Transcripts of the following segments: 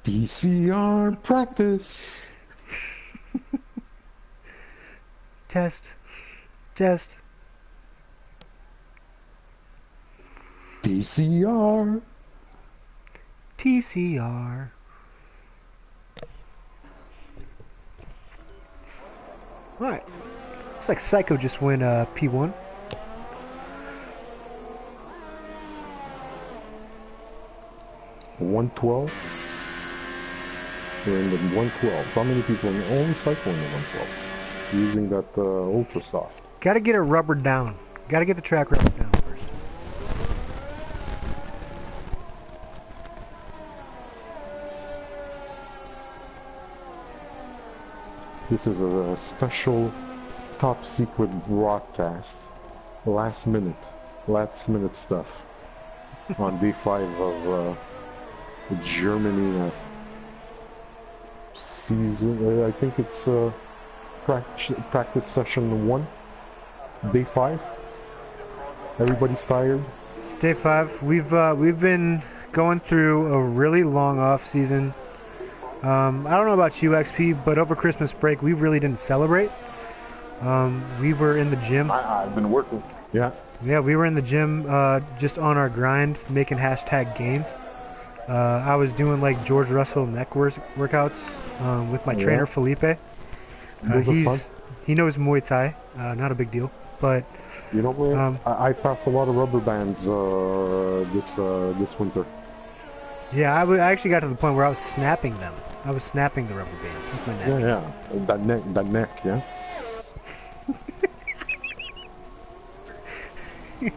TCR practice. Test. Test. TCR. TCR. Alright. Looks like Psycho just went P1. We're in the 112. How many people? Only Psycho in the 112s. Using that ultra soft. Gotta get it rubbered down. Gotta get the track rubbered down first. This is a special top secret broadcast. Last minute stuff. On day 5 of Germany season. I think it's practice session 1. Day 5. Everybody's tired. It's day 5. We've been going through a really long off season. I don't know about you, XP, but over Christmas break we really didn't celebrate. We were in the gym. I've been working. Yeah. Yeah, we were in the gym just on our grind, making hashtag gains. I was doing like George Russell neck workouts with my trainer Felipe. Those are fun. He knows Muay Thai, not a big deal, but you know what? I've passed a lot of rubber bands this winter. Yeah, I actually got to the point where I was snapping them. I was snapping the rubber bands with my neck. Yeah. That neck, yeah.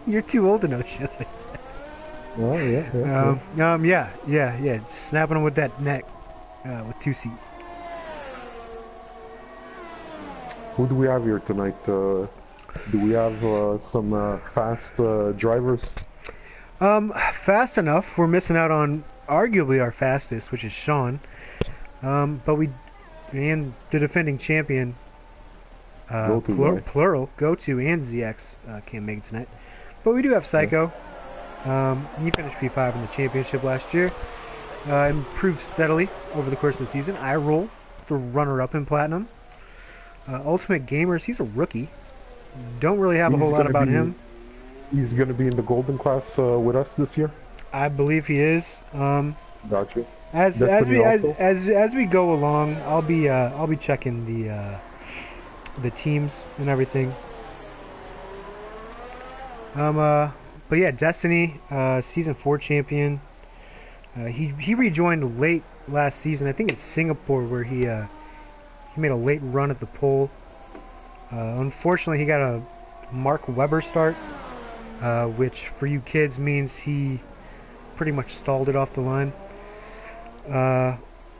You're too old to know shit like that. Oh, yeah. Just snapping them with that neck, with 2 C's. Who do we have here tonight? Do we have some fast drivers? Fast enough. We're missing out on arguably our fastest, which is Sean. But and the defending champion, plural, Go-To and ZX can't make it tonight. But we do have Psycho. He finished P5 in the championship last year. Improved steadily over the course of the season. I roll the runner-up in Platinum. Ultimate Gamers, he's a rookie. Don't really have a whole lot about him. He's going to be in the Golden class with us this year? I believe he is. Gotcha. As we go along, I'll be checking the teams and everything. But yeah, Destiny, season 4 champion. He rejoined late last season. I think it's Singapore where he made a late run at the pole. Unfortunately, he got a Mark Webber start, which for you kids means he pretty much stalled it off the line.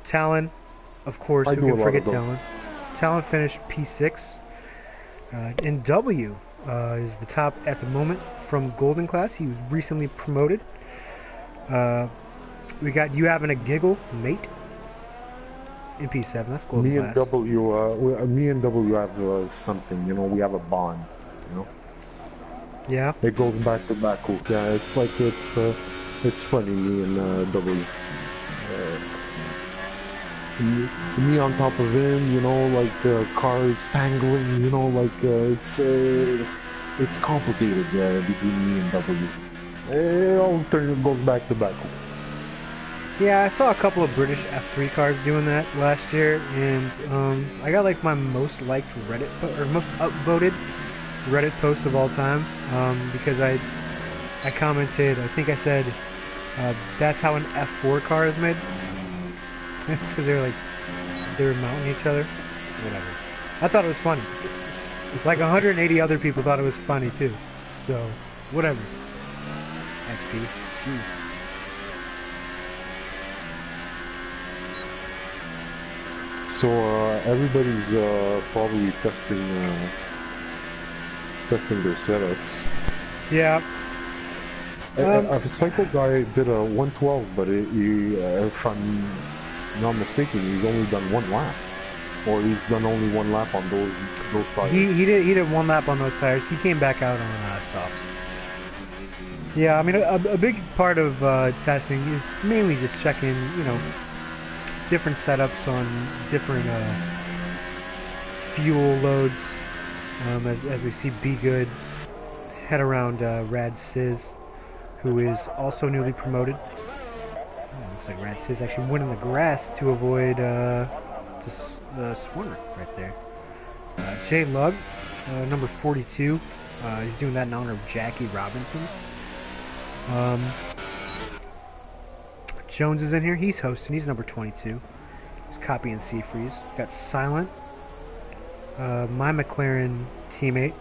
Talon, of course, who can forget Talon? Talon finished P6. And W is the top at the moment from Golden class. He was recently promoted. We got You Having a Giggle, mate, in P7. That's Golden class. Me and W have something. You know, we have a bond. You know. Yeah. It goes back to back. Yeah, it's like it's funny. Me and W. Me on top of him, you know, like cars tangling, you know, like it's complicated between me and W. It all goes back to back. Yeah, I saw a couple of British F3 cars doing that last year, and I got like my most liked Reddit or most upvoted Reddit post of all time because I commented. I think I said that's how an F4 car is made. Because they were mounting each other. Whatever. I thought it was funny. Like 180 other people thought it was funny too. So, whatever. XP. Jeez. So everybody's probably testing their setups. Yeah. A cycle guy did a 112, but if I'm not mistaken, he's only done 1 lap, or he's done only 1 lap on those tires. He did 1 lap on those tires. He came back out on softs. Yeah, I mean a big part of testing is mainly just checking, you know, different setups on different fuel loads. As we see Be Good head around Rad Sizz, who is also newly promoted. Looks like Rad Sizz actually went in the grass to avoid the Swarmer right there. J Lug, number 42. He's doing that in honor of Jackie Robinson. Jones is in here. He's hosting. He's number 22. He's copying Seafreeze. Got Silent. My McLaren teammate.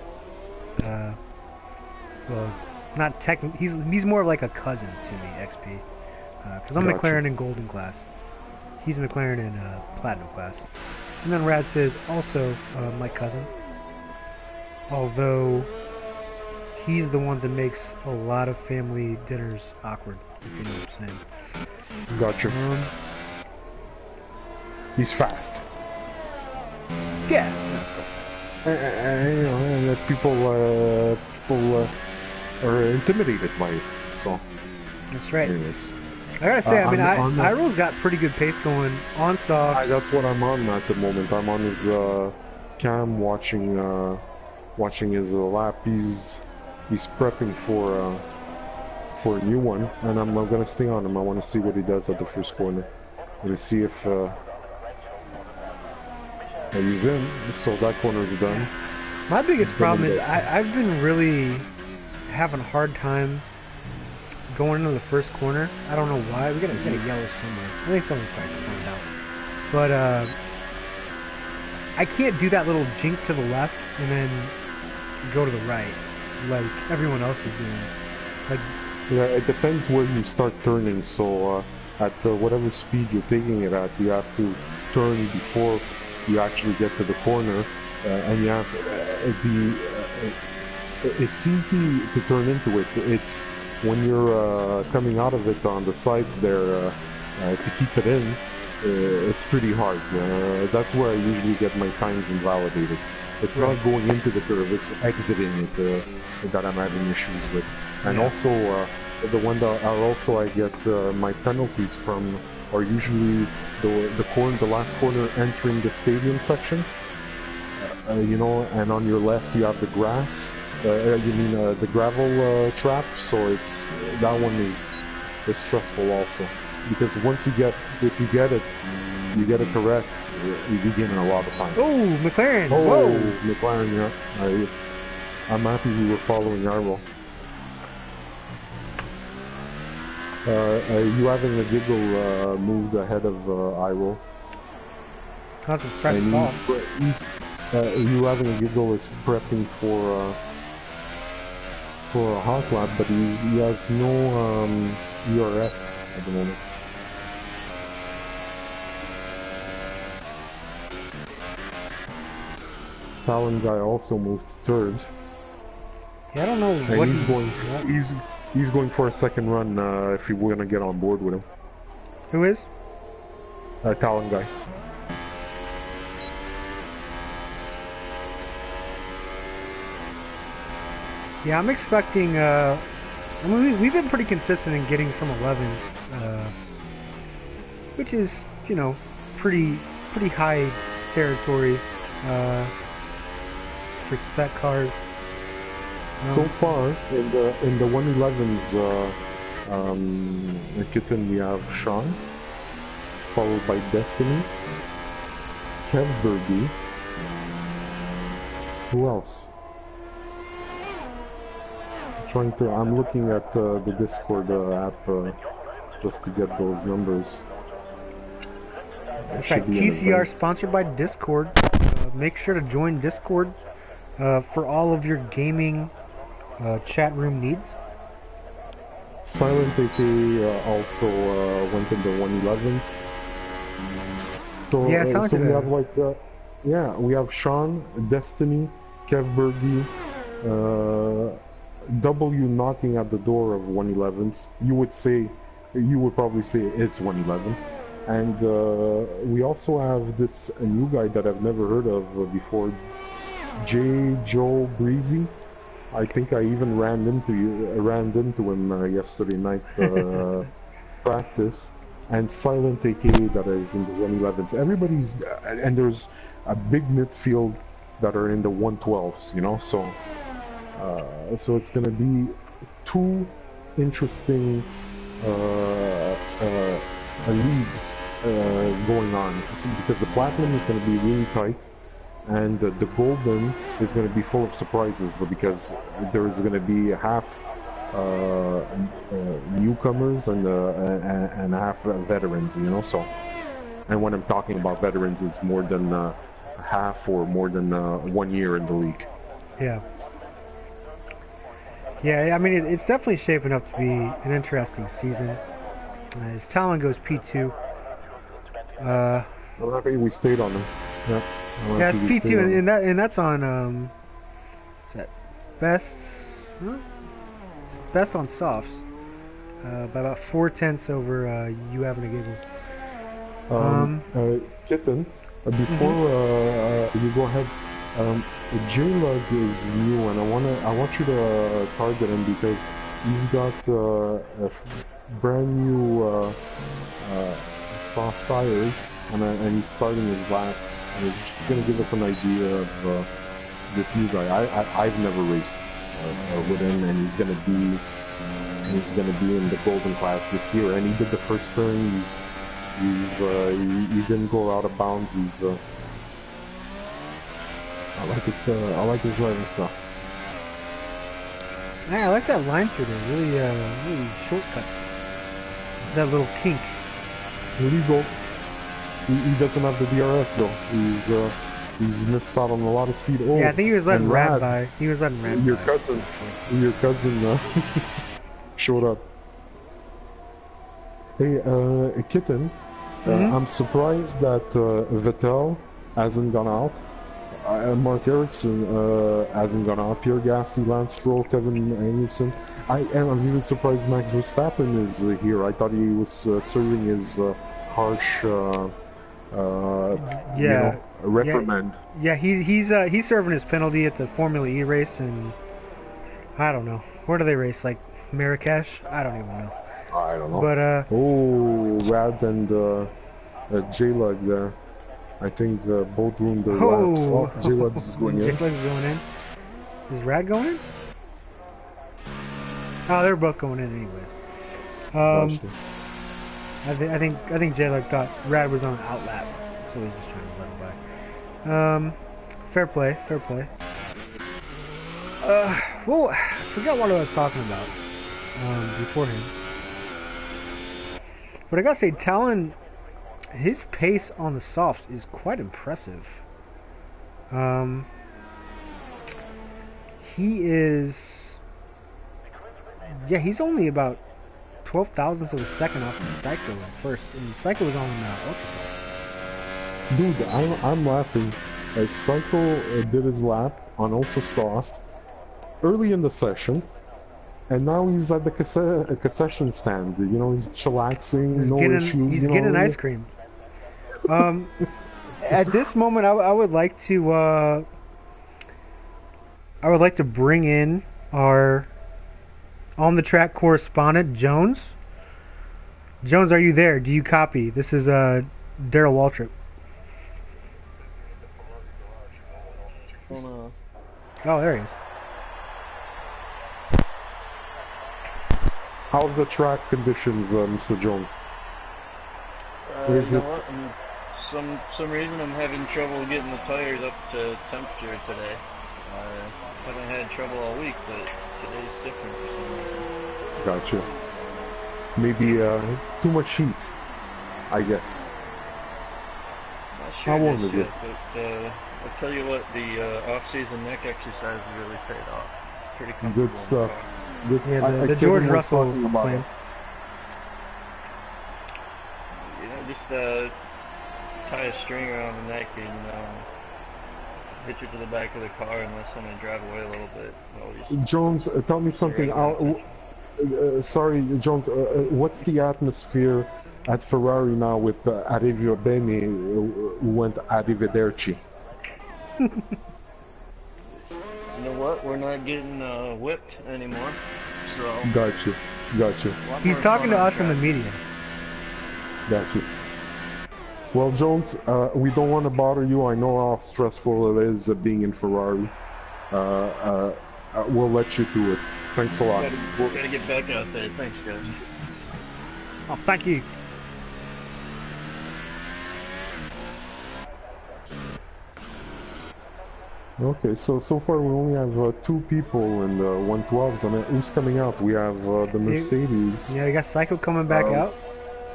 Well, not technically. He's more like a cousin to me, XP. Because I'm McLaren in Golden class. He's McLaren in Platinum class. And then Rad Sizz also my cousin. Although he's the one that makes a lot of family dinners awkward, if you know what I'm saying. Gotcha. He's fast. Yeah. And people are intimidated by it. So. That's right. Anyways. I gotta say, I mean, Iroh's got pretty good pace going on soft. That's what I'm on at the moment. I'm on his cam watching his lap. He's prepping for a new one, and I'm gonna stay on him. I want to see what he does at the first corner. I'm gonna see if he's in. So that corner is done. My biggest problem is I've been really having a hard time going into the first corner. I don't know why. We got a yellow somewhere. I think someone's probably just found out. But I can't do that little jink to the left and then go to the right like everyone else is doing. Like, yeah, it depends where you start turning. So at whatever speed you're taking it at, you have to turn before you actually get to the corner, and you have it's easy to turn into it. It's when you're coming out of it on the sides there to keep it in, it's pretty hard. That's where I usually get my times invalidated. It's not going into the curve, it's exiting it that I'm having issues with. And also, the one that I get my penalties from are usually the last corner entering the stadium section. And on your left you have the grass. The gravel trap, so that one is stressful also, because if you get it correct, you gain a lot of time. Oh, McLaren! Oh, whoa! McLaren, yeah. I'm happy we were following Arlo. You having a giggle moved ahead of Iro. That's a fresh you having a giggle is prepping for a hot lap, but he has no ERS at the moment. Talon guy also moved to third. Yeah, I don't know and what he's going for a second run if we're gonna get on board with him. Who is? Talon guy. Yeah, I'm expecting. I mean, we've been pretty consistent in getting some 11s, which is, pretty high territory for spec cars. So far, in the 111s, kitten, we have Sean, followed by Destiny, Kev Bergy. Who else? I'm looking at the Discord app just to get those numbers. That's right, TCR sponsored by Discord. Make sure to join Discord for all of your gaming chat room needs. Silent AK also went in the 111s. So, yeah, so we have we have Sean, Destiny, Kev Bergy, W knocking at the door of 111s. You would probably say it's 111. And we also have this new guy that I've never heard of before, Joe Breezy. I think I even ran into him yesterday night practice. and Silent AK that is in the 111s. Everybody's and there's a big midfield that are in the 112s. You know, so it's gonna be two interesting leagues going on because the platinum is going to be really tight, and the golden is going to be full of surprises because there is going to be half newcomers and half veterans, you know. So, and when I'm talking about veterans, it's more than half or more than 1 year in the league. Yeah. Yeah, I mean, it's definitely shaping up to be an interesting season. As Talon goes P2. I'm happy we stayed on them. Yeah, yeah, it's P2, and that's on what's that? Best, huh? It's best on softs by about 4/10 over you having a giggle. Kitten, before you go ahead, J-Lug is new, and I want you to target him because he's got a brand new soft tires, and he's starting his lap. And it's just gonna give us an idea of this new guy. I've never raced with him, and he's gonna be in the golden class this year. And he did the first turn. He didn't go out of bounds. I like his driving stuff. Yeah, I like that line through there. Really shortcuts. That little kink. Legal. He doesn't have the DRS though. He's missed out on a lot of speed. Oh, yeah, I think he was letting Rad by. He was letting Rad your by. Your cousin showed up. Hey, Kitten. I'm surprised that Vettel hasn't gone out. Mark Ericsson hasn't gone out. Pierre Gasly, Lance Stroll, Kevin Anderson. I'm even surprised Max Verstappen is here. I thought he was serving his harsh, reprimand. Yeah, he's serving his penalty at the Formula E race, and I don't know. Where do they race? Like Marrakesh? I don't even know. I don't know. But Rad and J-Lug there. I think both ruined their laps. Oh, J-Lug is going in. J-Lug's going in. Is Rad going in? Oh, they're both going in anyway. I think J-Lug thought Rad was on an outlap, so he's just trying to let him by. Fair play. Well, I forgot what I was talking about beforehand. But I gotta say, Talon, his pace on the softs is quite impressive. He is, yeah, he's only about 12 thousandths of a second off of Psycho at first, and Psycho was on Ultra. Dude, I'm laughing. Psycho did his lap on Ultra Soft early in the session, and now he's at the concession stand. You know, he's chillaxing, issues. He's getting ice cream. At this moment, I would like to bring in our on the track correspondent, Jones. Jones, are you there? Do you copy? This is Daryl Waltrip. Oh, there he is. How's the track conditions, Mr. Jones? Some reason I'm having trouble getting the tires up to temperature today. Haven't had trouble all week, but today's different for some reason. Gotcha. Maybe too much heat, I guess. Not sure How warm is it? But I'll tell you what, the off-season neck exercise really paid off. Pretty comfortable. Good stuff. Good. Yeah, the George Russell claim. You know, just tie a string around the neck and hitch it to the back of the car and let somebody drive away a little bit. Jones, tell me something. Sorry, Jones. What's the atmosphere at Ferrari now with Arriva Bene, who went Arrivederci? You know what? We're not getting whipped anymore. So. Gotcha. He's talking to us in the media. Got you. Well, Jones, we don't want to bother you. I know how stressful it is being in Ferrari. We'll let you do it. Thanks a lot. Gotta get back out there. Thanks, guys. Oh, thank you. Okay, so far we only have 2 people in the 112s. I mean, who's coming out? We have the Mercedes. Yeah, we got Psycho coming back out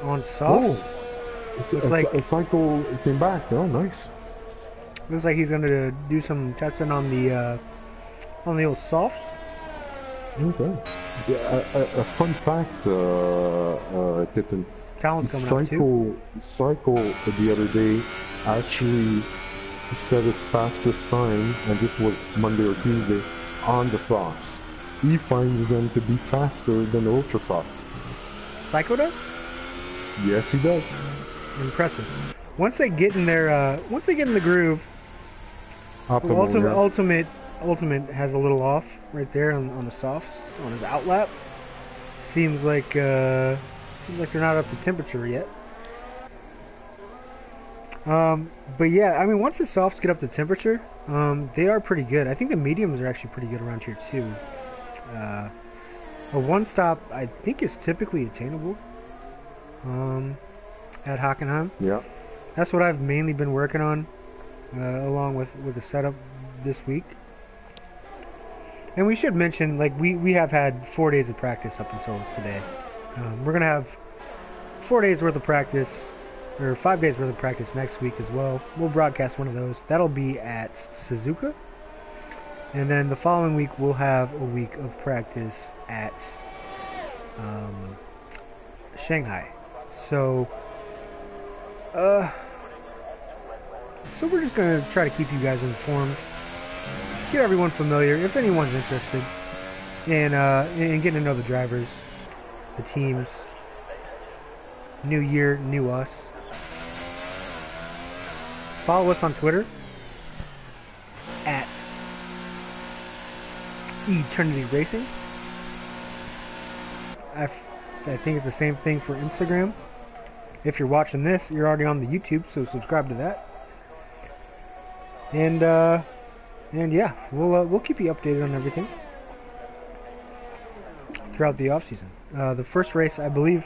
on softs. Oh, a Cycle came back. Oh, nice. Looks like he's gonna do some testing on the old softs. Okay. Yeah, a fun fact, Kitten. Talon's coming out too. Cycle the other day actually set his fastest time, and this was Monday or Tuesday, on the softs. He finds them to be faster than the ultra softs. Psycho does? Yes, he does. Impressive. Once they get in the groove, Optimal, Ultimate has a little off right there on the softs on his outlap. Seems like they're not up to temperature yet. But yeah, I mean, once the softs get up to temperature, they are pretty good. I think the mediums are actually pretty good around here too. A one stop, I think, is typically attainable. At Hockenheim. Yeah. That's what I've mainly been working on, along with the setup this week. And we should mention, like, we have had 4 days of practice up until today. We're gonna have 4 days worth of practice, or 5 days worth of practice next week as well. We'll broadcast one of those. That'll be at Suzuka. And then the following week we'll have a week of practice at Shanghai. So we're just gonna try to keep you guys informed, get everyone familiar, if anyone's interested in getting to know the drivers, the teams. New year, new us. Follow us on Twitter at Eternity Racing. I think it's the same thing for Instagram. If you're watching this, you're already on the YouTube, so subscribe to that. And yeah, we'll keep you updated on everything throughout the off season. The first race, I believe,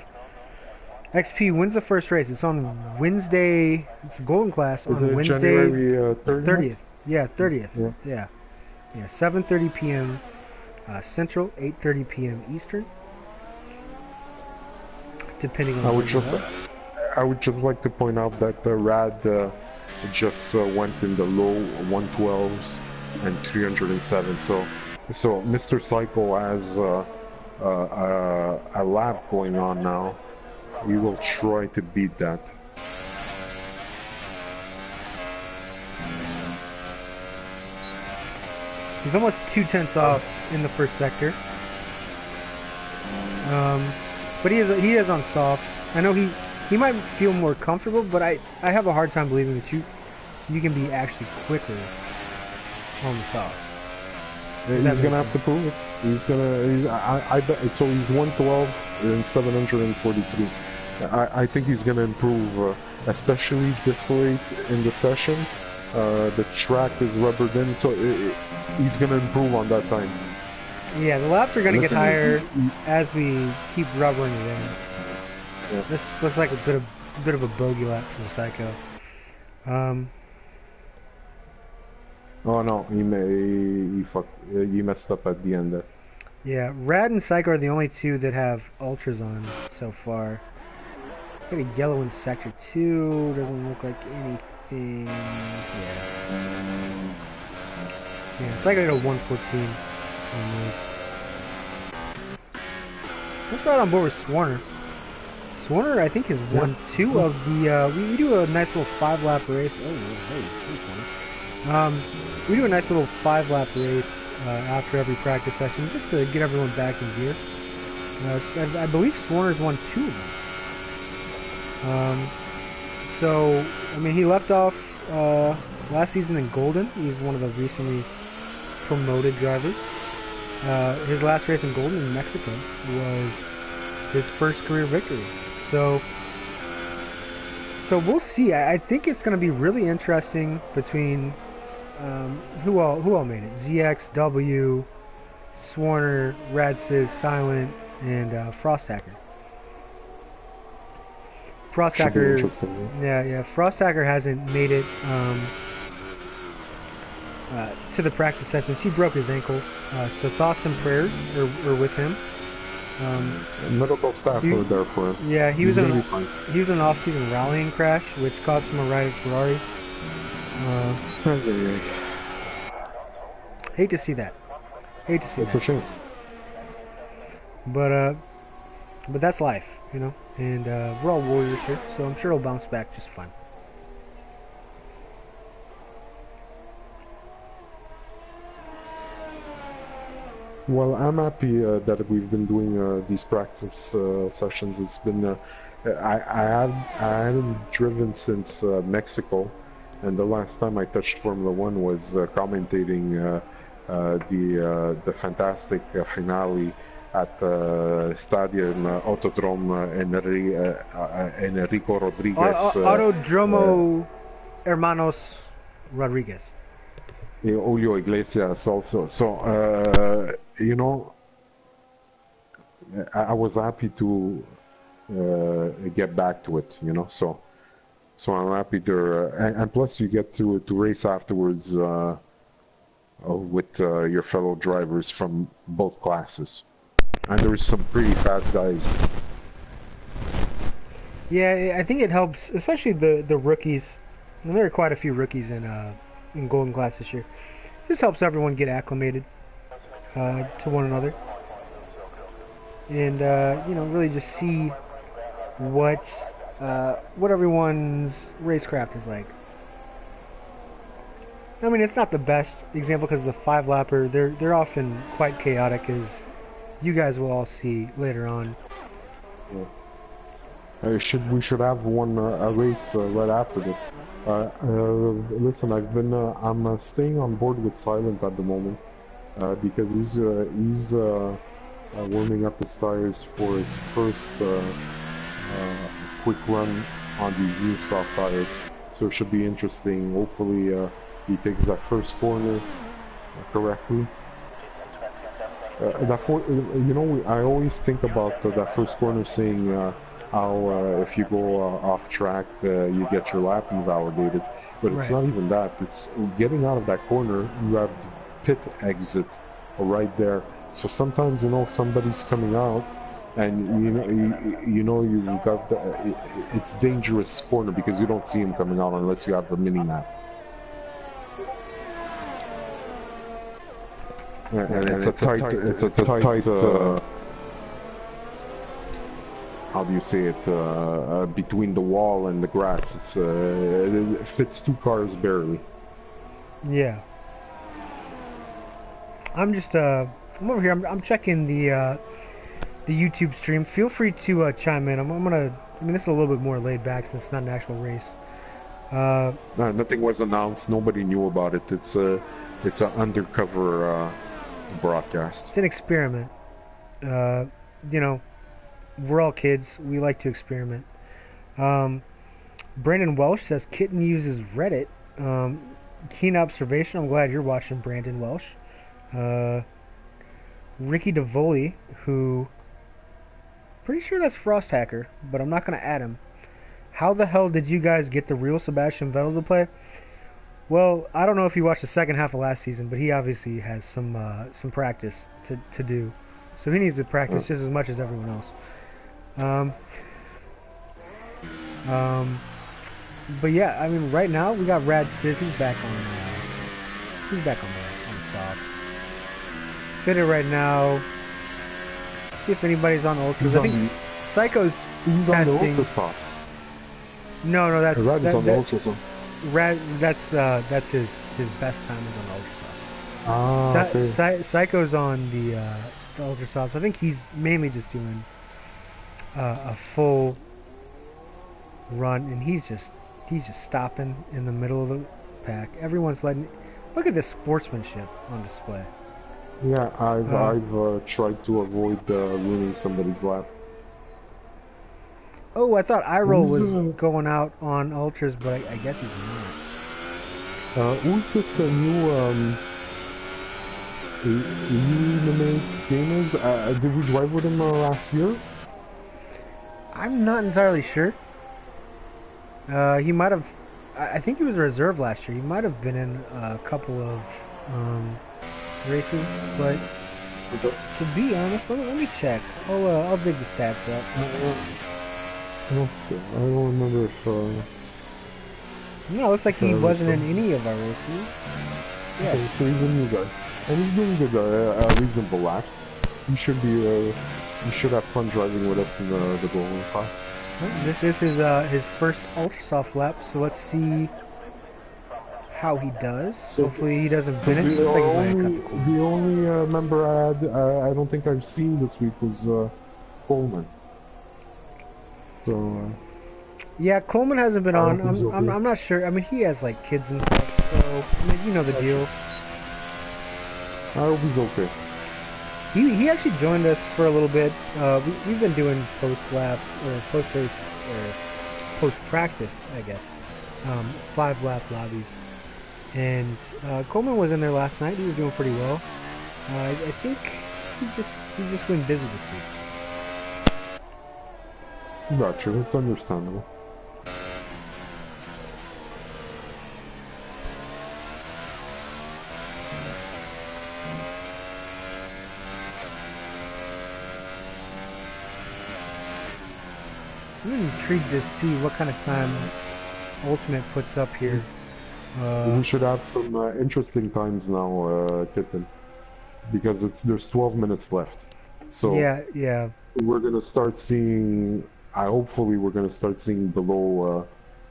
XP wins the first race. It's on Wednesday. It's the Golden Class on Wednesday, January 30th. Yeah, 30th. Yeah. 7:30 p.m. Central, 8:30 p.m. Eastern. Depending on. I would just like to point out that the Rad just went in the low 112s and 307. So Mr. Cycle has a lap going on now. We will try to beat that. He's almost 2/10 off in the first sector. But he is on softs. I know he might feel more comfortable, but I have a hard time believing that you can be actually quicker on the soft. He's gonna have to prove it. I bet. So he's 112 and 743. I think he's gonna improve, especially this late in the session. The track is rubbered in, so he's gonna improve on that time. Yeah, the laps are gonna get higher as we keep rubbering it in. Yeah. This looks like a bit of a bogey lap for the Psycho. Oh no, he messed up at the end there. Yeah, Rad and Psycho are the only two that have ultras on so far. Got a yellow in sector 2. Doesn't look like anything. Yeah, Psycho got a 114 on those. Let's ride on board with Swarner. Swarner, I think, is 1-2 of the. We do a nice little 5-lap race. Oh, hey, Swarner. We do a nice little 5-lap race after every practice session, just to get everyone back in gear. I believe Swarner's won 2 of them. So, I mean, he left off last season in Golden. He's one of the recently promoted drivers. His last race in Golden in Mexico was his first career victory. So, so we'll see. I think it's going to be really interesting between who all made it? ZXW, Swarner, Radsiz, Silent, and Frosthacker. Should be Frosthacker, interesting. yeah. Frosthacker hasn't made it to the practice sessions. He broke his ankle, so thoughts and prayers are with him. Medical staff were there for him. Yeah, He's gonna be fine. he was in an off-season rallying crash, which cost him a ride at Ferrari. Hate to see that. It's a shame. But that's life, you know. And we're all warriors here, so I'm sure he'll bounce back just fine. Well, I'm happy that we've been doing these practice sessions. It's been I hadn't driven since Mexico, and the last time I touched Formula One was commentating the fantastic finale at Stadion Autodrome Enrico Rodriguez. Autodromo Hermanos Rodriguez. Julio Iglesias also. So, you know, I was happy to get back to it, you know, so I'm happy to, and plus you get to race afterwards with your fellow drivers from both classes. And there's some pretty fast guys. Yeah, I think it helps, especially the rookies. And there are quite a few rookies in Golden Class this year. This helps everyone get acclimated to one another, and you know, really just see what everyone's racecraft is like. I mean, it's not the best example because it's a 5-lapper. They're often quite chaotic, as you guys will all see later on. Yeah. We should have one a race right after this. Listen, I'm staying on board with Silent at the moment because he's warming up his tires for his first quick run on these new soft tires. So it should be interesting. Hopefully he takes that first corner correctly. You know, I always think about that first corner, saying how if you go off track, you get your lap invalidated. But it's not even that. It's getting out of that corner. You have the pit exit right there. So sometimes, you know, somebody's coming out, and you've got it's dangerous corner because you don't see him coming out unless you have the mini map. And it's a tight how do you say it, between the wall and the grass. It fits 2 cars barely. Yeah. I'm over here. I'm checking the YouTube stream. Feel free to chime in. I mean, this is a little bit more laid back since it's not an actual race. No, nothing was announced. Nobody knew about it. It's an undercover broadcast. It's an experiment. You know, we're all kids. We like to experiment. Brandon Welsh says Kitten uses Reddit. Keen observation. I'm glad you're watching, Brandon Welsh. Ricky DeVoli, who pretty sure that's Frosthacker, but I'm not going to add him. How the hell did you guys get the real Sebastian Vettel to play? Well, I don't know if you watched the second half of last season, but he obviously has some practice to do. So he needs to practice just as much as everyone else. But yeah, I mean, right now we got Radsiz. He's back on the softs. Fitted right now. See if anybody's on ultras. I think Psycho's testing. On the ultra softs. No, that's Rad is on the ultra soft. Rad, that's his best time is on the ultra soft. Ah, okay. Psycho's on the ultra soft. I think he's mainly just doing a full run, and he's just stopping in the middle of the pack. Everyone's letting. Look at this sportsmanship on display. Yeah, I've tried to avoid ruining somebody's lap. Oh, I thought Iroh Who's was going out on ultras, but I guess he's who's this new Eliminate gamers? Did we drive with him last year? not. I'm not entirely sure. He might have. I think he was a reserve last year. He might have been in a couple of races, but to be honest, let me check. I'll dig the stats up. Let's see. I don't remember if. No, it looks like he there was wasn't some. in any of our races. Yeah. Okay, so he's a new guy, and he's doing good. Reasonable laps. He should be. He should have fun driving with us in the golden class. This is his first ultra soft lap, so let's see how he does. So, Hopefully he doesn't so finish. Looks like he might have cut the corner. the only member I don't think I've seen this week was Coleman. So. Yeah, Coleman hasn't been I on. hope he's okay. I'm not sure. I mean, he has like kids and stuff, so I mean, you know the deal. I hope he's okay. He actually joined us for a little bit. We've been doing post lap or post race or post practice, I guess. 5-lap lobbies, and Coleman was in there last night. He was doing pretty well. I think he's just been busy this week. Gotcha. It's understandable. I'm intrigued to see what kind of time Ultimate puts up here. We should have some interesting times now, Kitten, because there's 12 minutes left. So yeah. we're gonna start seeing. Hopefully, we're gonna start seeing below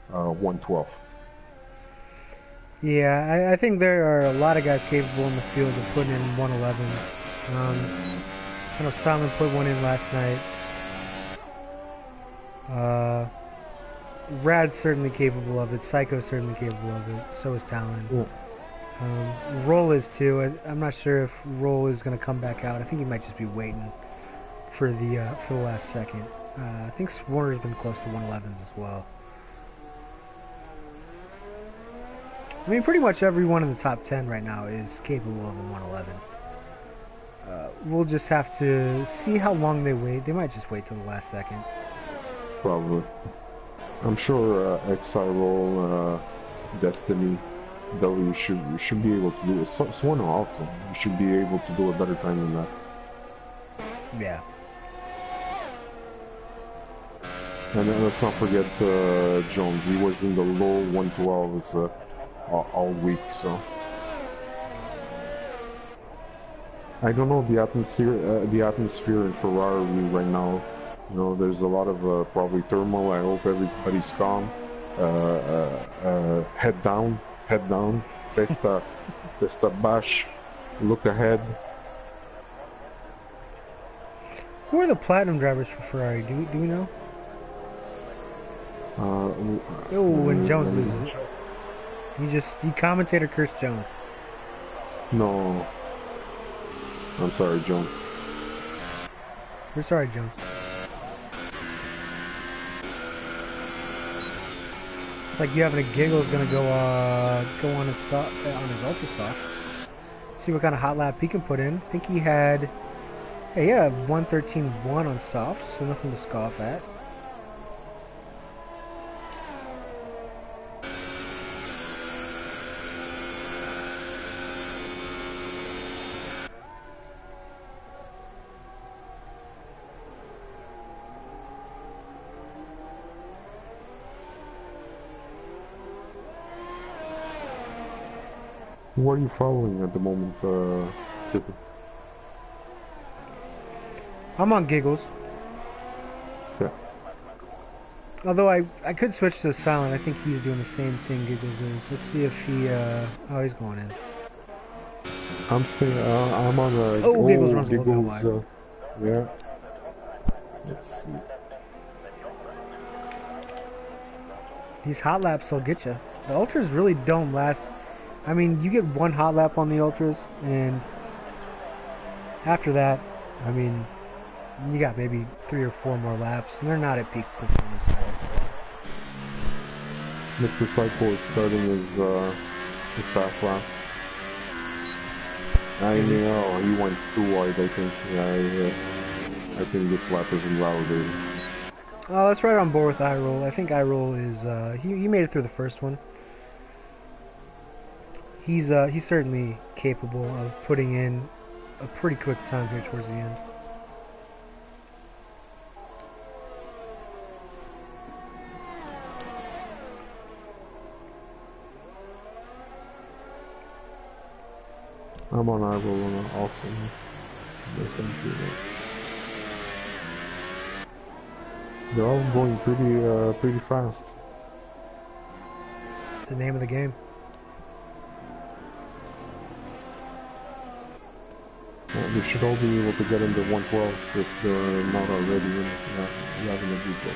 112. Yeah, I think there are a lot of guys capable in the field of putting in 111s. I know Simon put one in last night. Rad's certainly capable of it. Psycho's certainly capable of it. So is Talon. Yeah. Roll is too. I'm not sure if Roll is going to come back out. I think he might just be waiting for the last second. I think Swarner's been close to 111s as well. I mean, pretty much everyone in the top 10 right now is capable of a 111. We'll just have to see how long they wait. They might just wait till the last second. Probably. I'm sure Xyrol, Destiny, W should be able to do it. Swan also. You should be able to do a better time than that. Yeah. And let's not forget Jones. He was in the low 112s all week, so. I don't know the atmosphere in Ferrari right now. You know, there's a lot of probably turmoil. I hope everybody's calm. Head down, testa bash, look ahead. Who are the platinum drivers for Ferrari? Do we know? When Jones loses it. You commentator curse Jones. No. I'm sorry, Jones. We're sorry, Jones. It's like you having a giggle is gonna go on his ultra soft. See what kind of hot lap he can put in. I think he had 113.1 on soft, so nothing to scoff at. What are you following at the moment, Tiffany? I'm on Giggles. Yeah. Although I could switch to silent. I think he's doing the same thing Giggles is. Let's see if he oh, he's going in. I'm saying I'm on a Giggles runs a little bit wide. Yeah. Let's see. These hot laps will get you. The ultras really don't last. I mean, you get one hot lap on the ultras, and after that, I mean, you got maybe 3 or 4 more laps, and they're not at peak performance excited. Mr. Psycho is starting his fast lap. I know he went too wide. I think. Yeah, I think this lap is invalidated. Oh, that's right on board with iRoll. I think iRoll is he made it through the first one. He's certainly capable of putting in a pretty quick time here towards the end. I'm on iRoll also. This entry. They're all going pretty fast. It's the name of the game. They should all be able to get into 112s if they're not already in 11 of people.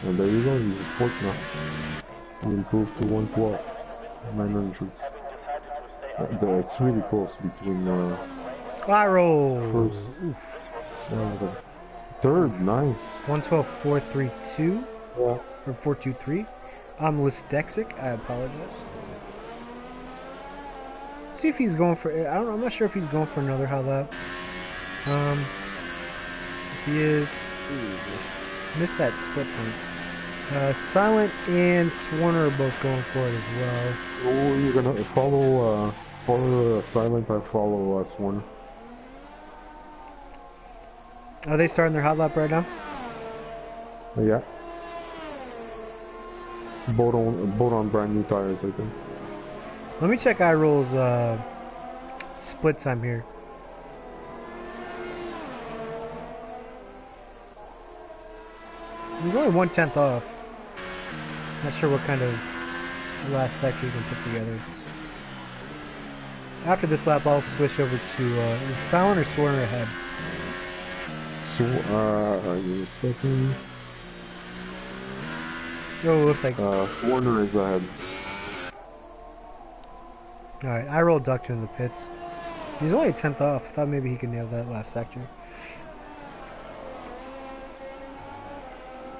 And there you go, he's a fourth now. He improved to 112, 900s. It's really close between iRoll. first, the third, nice. 112.432 Yeah. or 423. I'm dyslexic. I apologize. See if he's going for. I don't know. I'm not sure if he's going for another hot lap. If he is. Ooh, missed that split time. Silent and Swarner are both going for it as well. Oh, you're gonna follow Silent. I follow Swarner. Are they starting their hot lap right now? Yeah. Both on brand new tires, I think. Let me check iRoll's split time here. He's only 1/10 off. Not sure what kind of last sector he can put together. After this lap, I'll switch over to is Silent or Swarner ahead? So, give me a second. Oh, it looks like. Swarner is ahead. Alright, iRoll ducked in the pits. He's only 1/10 off. I thought maybe he could nail that last sector.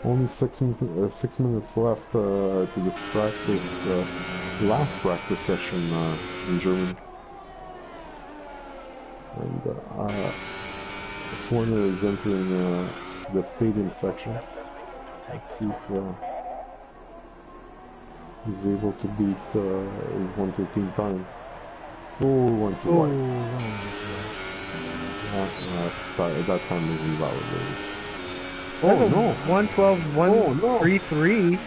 Only 6 minutes left to this practice, last practice session in Germany. And Swarner is entering the stadium section. Let's see if he's able to beat his 113 time. Oh, went too wide. That time is invalidated. Oh no! 112.133.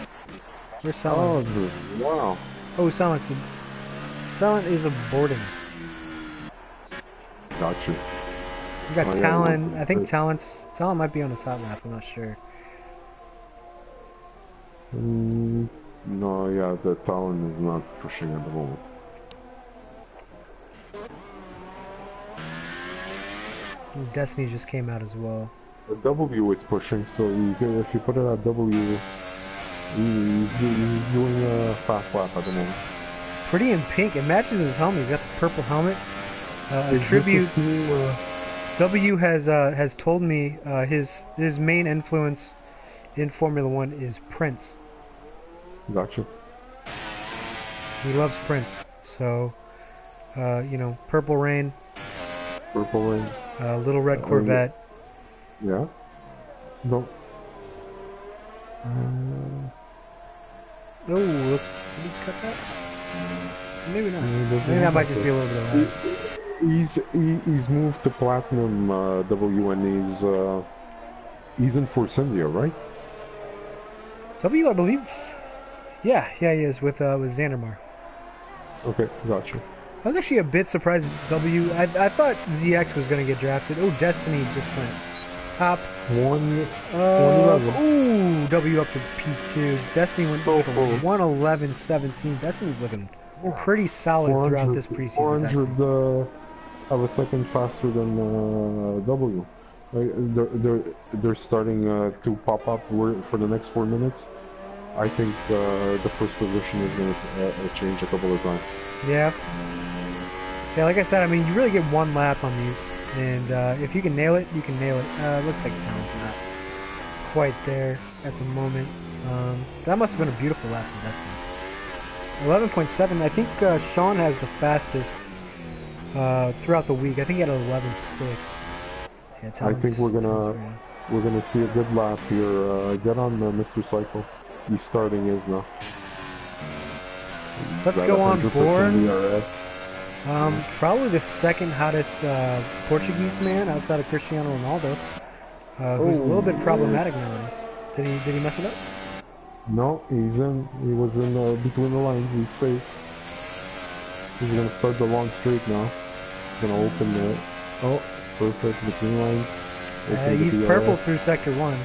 Where's Silent? Oh, wow. Oh, Silent is aborting. Gotcha. We got Oh, yeah, Talon. yeah, I think it's- Talon might be on his hot lap. I'm not sure. No, yeah, the Talon is not pushing at the moment. Destiny just came out as well. The W is pushing, so if you put it at W, he's doing a fast lap at the moment. Pretty in pink. It matches his helmet. He's got the purple helmet. A Is this tribute. his team, W has told me his main influence in Formula One is Prince. Gotcha. He loves Prince. So, you know, Purple Rain, Purple Rain. Little Red Corvette. Yeah. No. Oh, look, did he cut that? Maybe not. Maybe that might just be a little bit of that. He's moved to Platinum W, and he's in Force India, right? W, I believe. Yeah, he is with Xandermar. Okay, gotcha. I was actually a bit surprised W. I thought ZX was going to get drafted. Oh, Destiny just went top. 111. Ooh, W up to P2. Destiny went So for close. 111.17. Destiny's looking pretty solid throughout this preseason. 400 of a second faster than W. They're starting to pop up for the next 4 minutes. I think the first position is going to change a couple of times. Yeah. Yeah, like I said, I mean, you really get one lap on these, and if you can nail it, you can nail it. It looks like Talon's not quite there at the moment. That must have been a beautiful lap from Destiny. 11.7. I think Sean has the fastest throughout the week. I think he had an 11.6. Yeah, I think we're Talon's gonna see a good lap here. Get on Mr. Cycle. He's starting his now. Let's go on board. DRS. Probably the second hottest Portuguese man outside of Cristiano Ronaldo, who's a little bit problematic nowadays. Did he mess it up? No, he's in. He was in between the lines. He's safe. He's gonna start the long straight now. He's gonna open the. Oh, perfect between lines. He's purple through sector 1.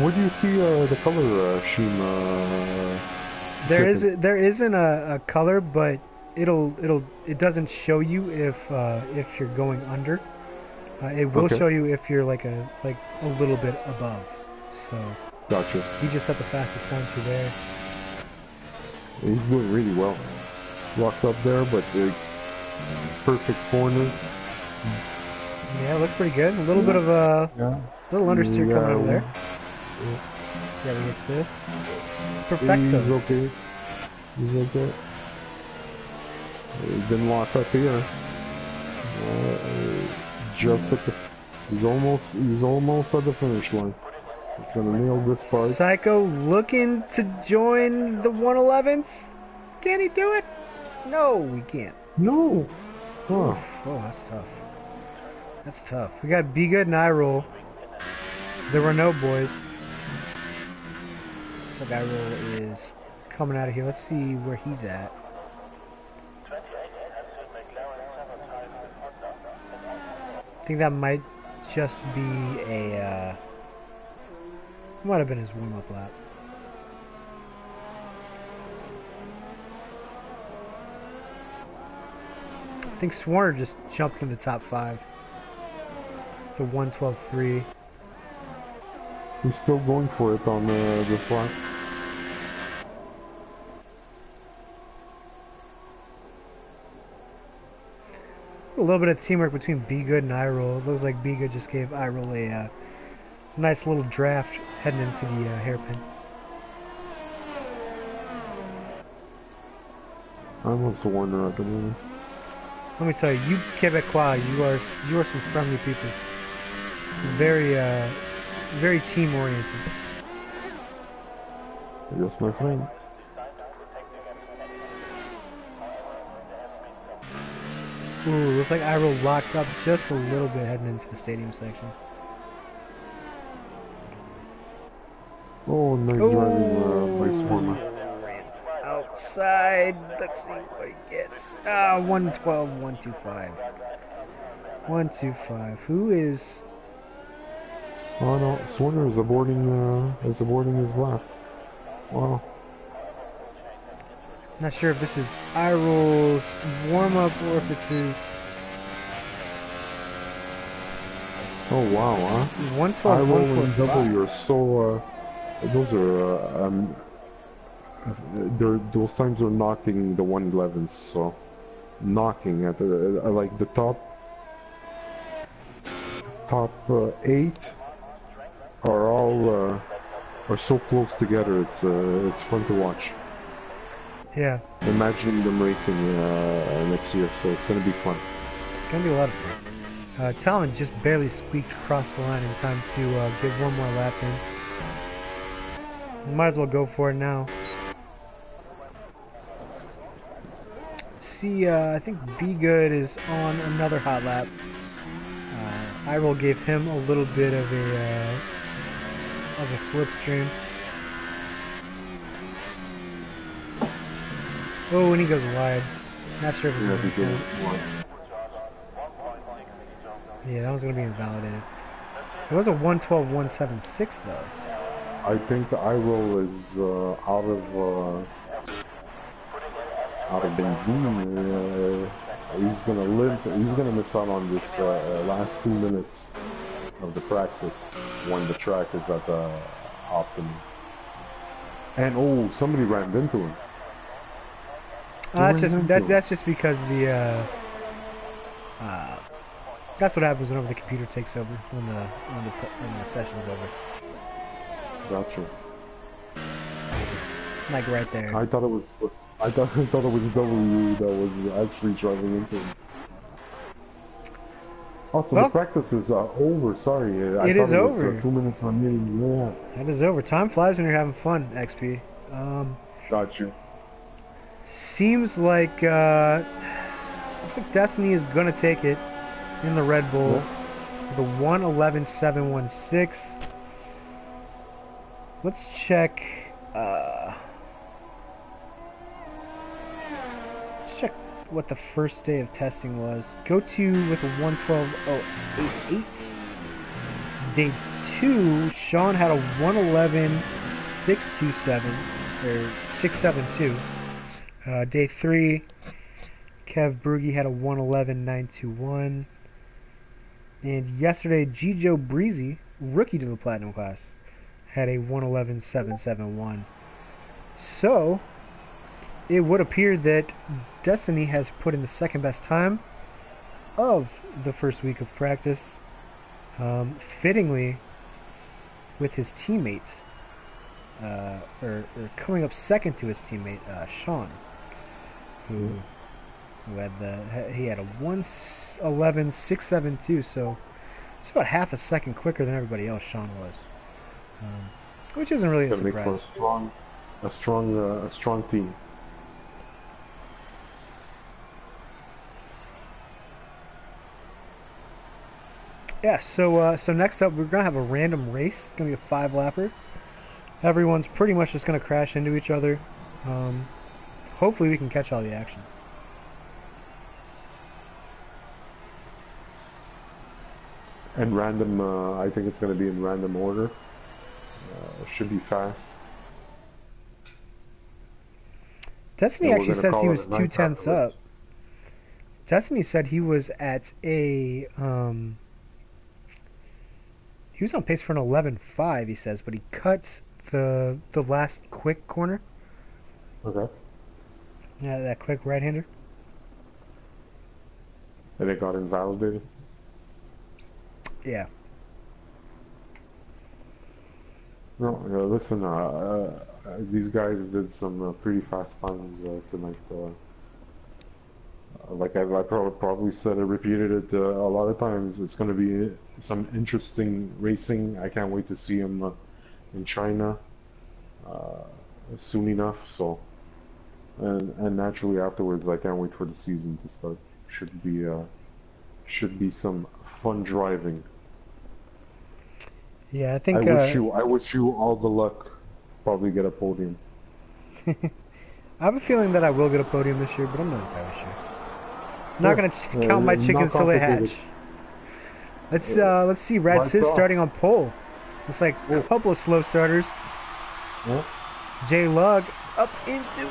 Where do you see the color scheme? There isn't a color, but it doesn't show you if you're going under. It will show you if you're like a little bit above. So gotcha. He just set the fastest time through there. He's doing really well. Locked up there, but perfect corner. Yeah, it looks pretty good. A little bit of a little understeer coming over there. Yeah, he hits this. Perfecto. He's okay. He's okay. He's been locked up here. Just at the, he's almost at the finish line. He's gonna nail this part. Psycho looking to join the 111s. Can he do it? No, we can't. No. Huh. Oh, that's tough. That's tough. We got Be Good and iRoll. There were no boys. So iRoll is coming out of here. Let's see where he's at. I think that might just be a might have been his warm-up lap. I think Swarner just jumped in the top 5. The 112.3. He's still going for it on this lap. A little bit of teamwork between Be Good and iRoll. It looks like Be Good just gave iRoll a nice little draft heading into the hairpin. I'm on Swarner at the moment. Let me tell you, you Quebecois, you are some friendly people. Very very team oriented. Yes, my friend. Ooh, looks like iRoll locked up just a little bit heading into the stadium section. Oh, nice driving by Swarmer. Outside. Let's see what he gets. 112, 125. 125. Who is... Oh no, Swarner is aborting his lap. Wow. Not sure if this is iRoll's warm-up or if it's his... Oh wow, huh? 112, iRoll and W are so, those are, those times are knocking the 111s, so knocking at the, like the top 8 are all, are so close together, it's fun to watch. Yeah. Imagine them racing next year, so it's gonna be fun. It's gonna be a lot of fun. Talon just barely squeaked across the line in time to get one more lap in. Might as well go for it now. See, I think Be Good is on another hot lap. iRoll gave him a little bit of a slipstream. Oh, and he goes wide. Not sure if it's going to count. Yeah, that was going to be invalidated. It was a 112.176 though. I think iRoll is out of benzene. He's gonna limp. He's gonna miss out on this last 2 minutes of the practice when the track is at the optimum. And oh, somebody rammed into him. That's Who just ran into him? that's just because the that's what happens whenever the computer takes over when the session's over. Gotcha. Like right there. I thought it was W that was actually driving into him. Also, the Well, practice is over. Sorry, I it thought is it was over. 2 minutes remaining. Yeah, It is over. Time flies when you're having fun, XP. got you. Seems like looks like Destiny is gonna take it in the Red Bull. Yeah. The 111.716. Let's check. Let's check what the first day of testing was. Go to with a 112.088. Day 2, Sean had a 111.627 or 672. Day 3, Kev Brugge had a 111.921. And yesterday, Joe Breezy, rookie to the Platinum class, had a 111.771. So, it would appear that Destiny has put in the second best time of the first week of practice, fittingly with his teammate, or coming up second to his teammate, Sean, who had he had a 111.672, so it's about half a second quicker than everybody else Sean was, which isn't really a surprise. Make for a strong team. Yeah, so next up we're gonna have a random race. It's gonna be a 5-lapper. Everyone's pretty much just gonna crash into each other. Hopefully we can catch all the action. And random, I think it's gonna be in random order. Should be fast. Destiny actually says he was 2/10 up. Destiny said he was at a he was on pace for an 11.5, he says, but he cut the last quick corner. Okay. Yeah, that quick right-hander. And it got invalidated? Yeah. No, listen, these guys did some pretty fast times tonight. Like I probably said, I repeated it a lot of times. It's going to be some interesting racing. I can't wait to see him in China soon enough. So, and naturally afterwards, I can't wait for the season to start. Should be some fun driving. Yeah, I think I wish you all the luck. Probably get a podium. I have a feeling that I will get a podium this year, but I'm not entirely sure. I'm not gonna count my chickens till they hatch. Let's see. Rad Sis starting on pole. Looks like a couple of slow starters. J Lug up into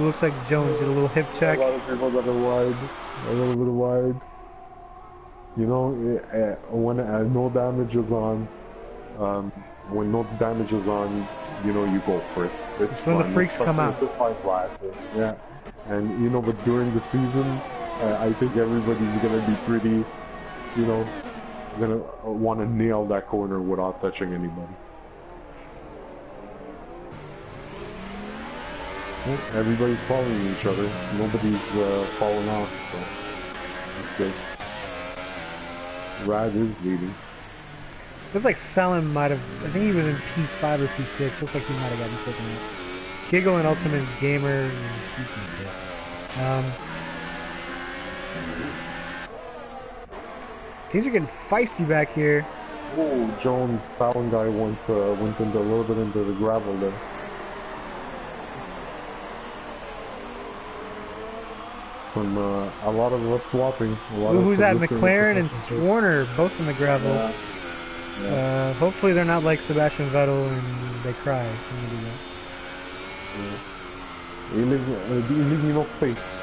looks like Jones did a little hip check. A lot of people that are wide, a little bit wide. You know, when no damage is on, when no damage is on, you know, you go for it. It's when the freaks come out. It's a 5-lap. Yeah, and you know, but during the season, I think everybody's gonna be pretty, you know, gonna want to nail that corner without touching anybody. Well, everybody's following each other. Nobody's falling off, so that's good. Rad is leading. Looks like Salem might have. I think he was in P5 or P6. Looks like he might have gotten taken out. Giggle and Ultimate Gamer. Things are getting feisty back here. Oh, Jones, that one guy went into a little bit into the gravel there. A lot of swapping. Who's that? McLaren and Swarner, both in the gravel. Yeah. Hopefully they're not like Sebastian Vettel and they cry when they do that. You leave me no space.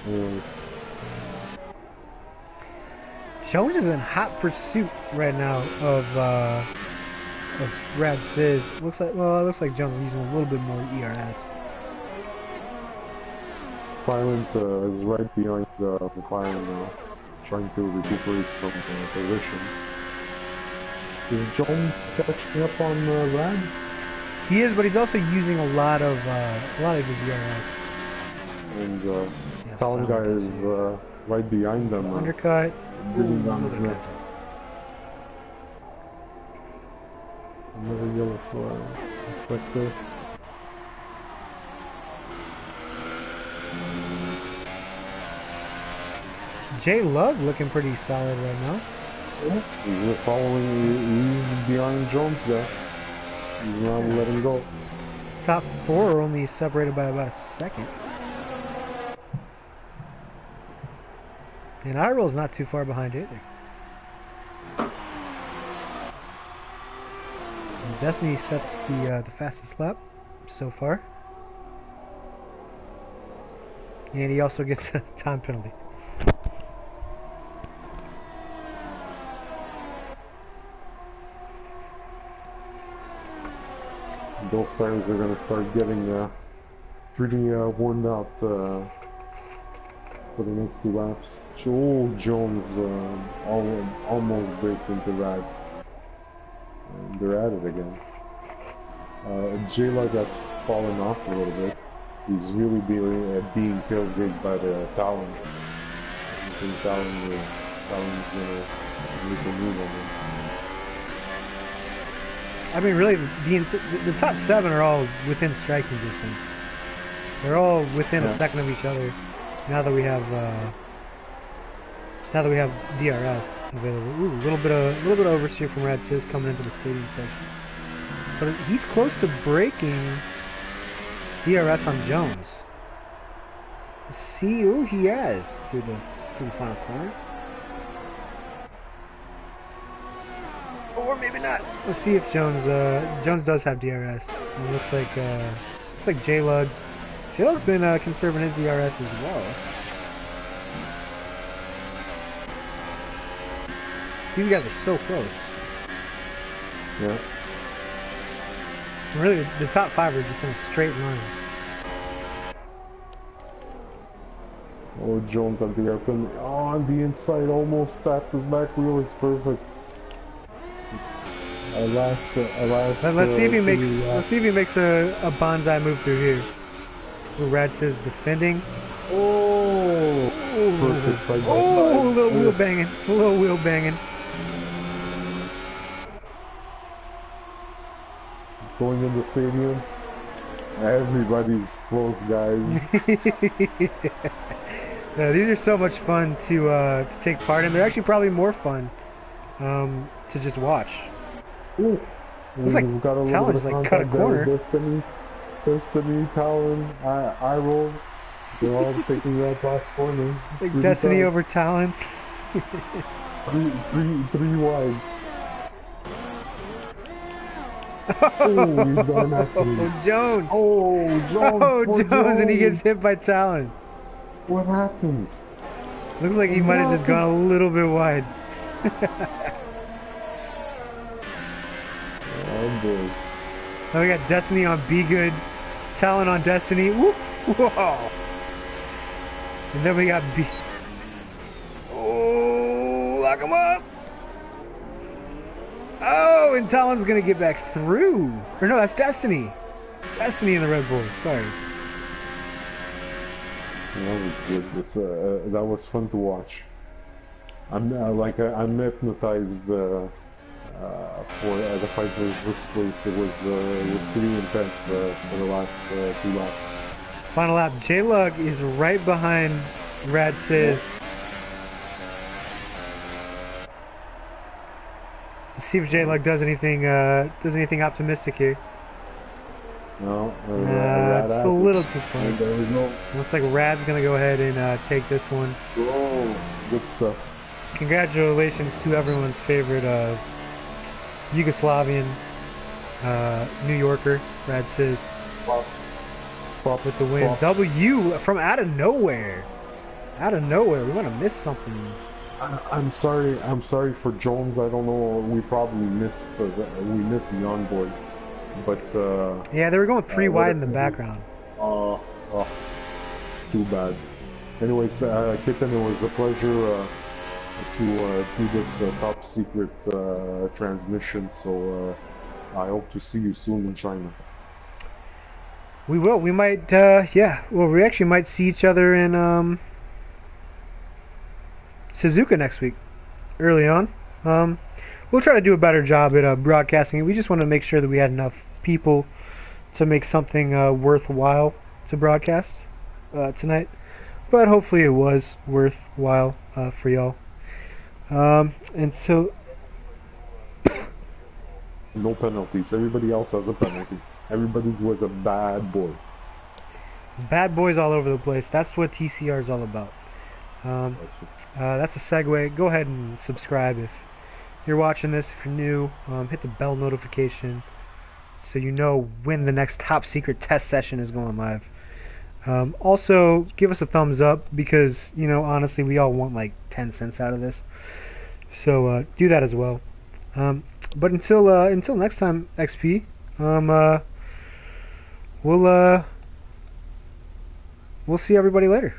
Yes. Jones is in hot pursuit right now of of Rad Sizz. Looks like, well, it looks like Jones is using a little bit more ERS. Silent is right behind the fire now, trying to recuperate some positions. Is Jones catching up on Rad? He is, but he's also using a lot of his ERS. And Talon guy is right behind them. Undercut. Bringing down his neck. Another yellow flag. Inspector. J Lug looking pretty solid right now. Yeah. He's following, he's behind Jones there. He's not letting go. Top 4 are only separated by about a second. And Iroll's not too far behind either. And Destiny sets the fastest lap so far. And he also gets a time penalty. Those tires are going to start getting pretty worn out for the next 2 laps. Oh, Jones almost braked into Rad. And they're at it again. J-Lug has fallen off a little bit. He's really being tailgated by the Talon. I think Talon's going to make a move on him. I mean, really, the top 7 are all within striking distance. They're all within a second of each other. Now that we have DRS available. Ooh, a little bit of oversteer from Rad Sizz coming into the stadium section. But he's close to breaking DRS on Jones. Let's see who he has through the final corner. Or maybe not. Let's see if Jones does have DRS. It looks like J-Lug. J-Lug's been conserving his DRS as well. These guys are so close. Yeah. Really, the top 5 are just in a straight line. Oh, Jones at the airplane. Oh, on the inside, almost tapped his back wheel. It's perfect. It's let's see if he makes a bonsai move through here. Ooh, Rad Sizz defending. Oh, perfect side by side. Oh, a little wheel banging. Going in the stadium. Everybody's close, guys. Yeah, these are so much fun to take part in. They're actually probably more fun to just watch. Ooh. It's like We've got a little Talon bit just of like cut a contact there. corner. Destiny, Talon, Iroll. They're all taking that last corner. Like Destiny tight. over Talon. three wide. Oh, he's got an accident. Oh, Jones. Oh, Jones. Oh, Poor Jones, and he gets hit by Talon. What happened? Looks like he might have just gone a little bit wide. Oh boy. Now we got Destiny on Be Good, Talon on Destiny. Whoop. Whoa. And then we got B. Oh, lock him up. Oh, and Talon's gonna get back through. Or no, that's Destiny. Destiny in the Red Bull. Sorry. That was good. That was fun to watch. I'm hypnotized for the fight for first place. It was pretty intense for the last 2 laps. Final lap. J-Lug is right behind Rad Sizz. Let's see if J-Lug does anything optimistic here. No, it's a little too far. There we go. Looks like Rad's gonna go ahead and take this one. Oh, good stuff. Congratulations to everyone's favorite Yugoslavian New Yorker, Rad Sizz, Props with the win. props. W from out of nowhere. Out of nowhere. We want to miss something. I'm sorry. I'm sorry for Jones. I don't know. We probably missed the onboard, but Yeah, they were going three what wide a in the pity. background. Oh, too bad. Anyways, Kitten, it was a pleasure to do this top secret transmission. So I hope to see you soon in China. We will. We might. Yeah. Well, we actually might see each other in Suzuka next week, early on. Um, we'll try to do a better job at broadcasting it. We just want to make sure that we had enough people to make something worthwhile to broadcast tonight. But hopefully it was worthwhile for y'all. And so, No penalties. Everybody else has a penalty. Everybody's was a bad boy. bad boys all over the place. That's what TCR is all about. Um, That's it. that's a segue. Go ahead and subscribe if you're watching this. If you're new, hit the bell notification so you know when the next top secret test session is going live. Also, give us a thumbs up because, honestly, we all want like 10 cents out of this. So do that as well. But until next time, XP, we'll we'll see everybody later.